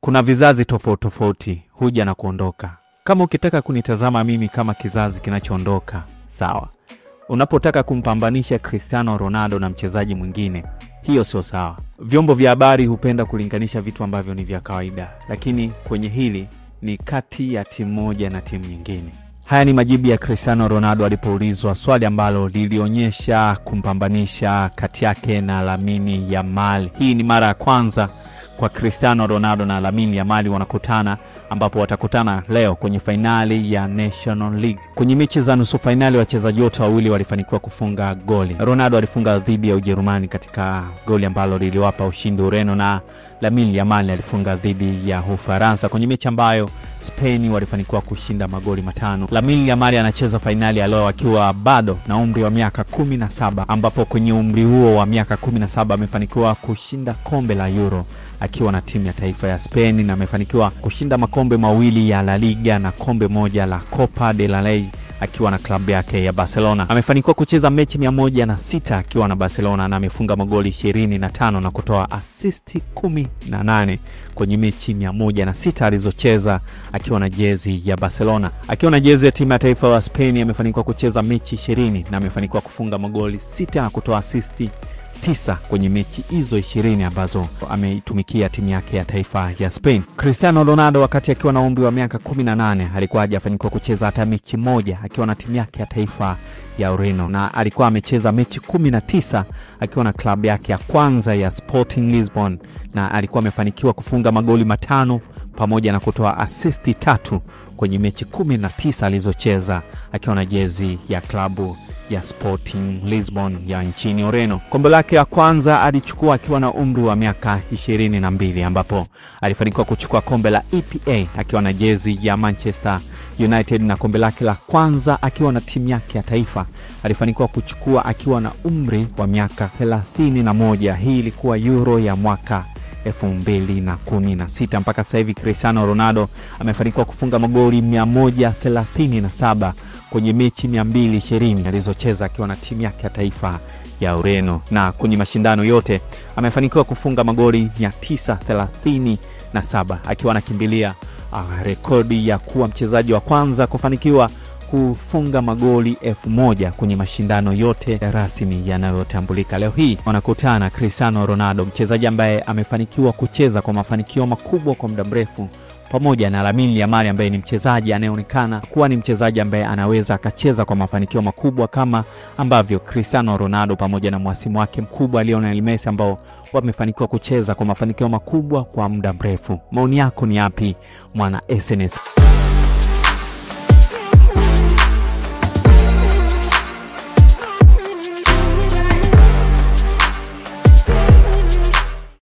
Kuna vizazi tofauti huja na kuondoka. Kama ukitaka kunitazama mimi kama kizazi kinachoondoka, sawa. Unapotaka kumpambanisha Cristiano Ronaldo na mchezaji mwingine, hiyo sio sawa. Vyombo vya habari hupenda kulinganisha vitu ambavyo ni vya kawaida, lakini kwenye hili ni kati ya timu moja na timu nyingine. Haya ni majibu ya Cristiano Ronaldo alipoulizwa swali ambalo lilionyesha kumpambanisha kati yake na Lamine Yamal. Hii ni mara ya kwanza kwa Cristiano Ronaldo na Lamine Yamal wanakutana, ambapo watakutana leo kwenye finali ya National League. Kwenye mechi za nusu finali wachezaji wote wawili walifanikiwa kufunga goli. Ronaldo alifunga dhidi ya Ujerumani katika goli ambalo liliwapa ushindi Ureno, na Lamine Yamal alifunga dhidi ya Ufaransa kwenye mechi ambayo Spain walifanikiwa kushinda magoli 5. Lamine Yamal anacheza finali ya leo akiwa bado na umri wa miaka 17, ambapo kwenye umri huo wa miaka 17 amefanikiwa kushinda kombe la Euro akiwa na timu ya taifa ya Spain, na amefanikiwa kushinda makombe mawili ya La Liga na kombe moja la Copa del Rey akiwa na klabu yake ya Barcelona. Amefanikiwa kucheza mechi 106 akiwa na Barcelona, na amefunga magoli 25 na kutoa assist 18 kwenye mechi 106 alizocheza akiwa na jezi ya Barcelona. Akiwa na jezi ya timu ya taifa ya Spain amefanikiwa kucheza mechi 20 na amefanikiwa kufunga magoli 6 na kutoa assist 9 kwenye mechi hizo 20 ambazo ameitumikia timu yake ya taifa ya Spain. Cristiano Ronaldo wakati akiwa na umri wa miaka 18 alikuwa hajafanikiwa kucheza hata mechi moja akiwa na timu yake ya taifa ya Ureno, na alikuwa amecheza mechi 19 akiwa na klabu yake ya kwanza ya Sporting Lisbon, na alikuwa amefanikiwa kufunga magoli 5 pamoja na kutoa assist 3 kwenye mechi 19 alizocheza akiwa na jezi ya klabu ya Sporting Lisbon ya nchini Ureno. Kombe lake la kwanza alichukua akiwa na umri wa miaka 22, ambapo alifanikiwa kuchukua kombe la EPA akiwa na jezi ya Manchester United, na kombe lake la kwanza akiwa na timu yake ya taifa alifanikiwa kuchukua akiwa na umri wa miaka 31. Hii ilikuwa Euro ya mwaka 2016. Mpaka sasa hivi Cristiano Ronaldo amefanikiwa kufunga magoli 137 kwenye mechi 220 alizocheza akiwa na timu yake ya taifa ya Ureno, na kwenye mashindano yote amefanikiwa kufunga magoli 937 akiwa anakimbilia rekodi ya kuwa mchezaji wa kwanza kufanikiwa kufunga magoli 1000 kwenye mashindano yote rasmi yanayotambulika. Leo hii wanakutana Cristiano Ronaldo, mchezaji ambaye amefanikiwa kucheza kwa mafanikio makubwa kwa muda mrefu, pamoja na Lamine Yamal ambaye ni mchezaji anayeonekana kuwa ni mchezaji ambaye anaweza akacheza kwa mafanikio makubwa kama ambavyo Cristiano Ronaldo pamoja na mwasimu wake mkubwa Lionel Messi ambao wamefanikiwa kucheza kwa mafanikio makubwa kwa muda mrefu. Maoni yako ni yapi, mwana SNS?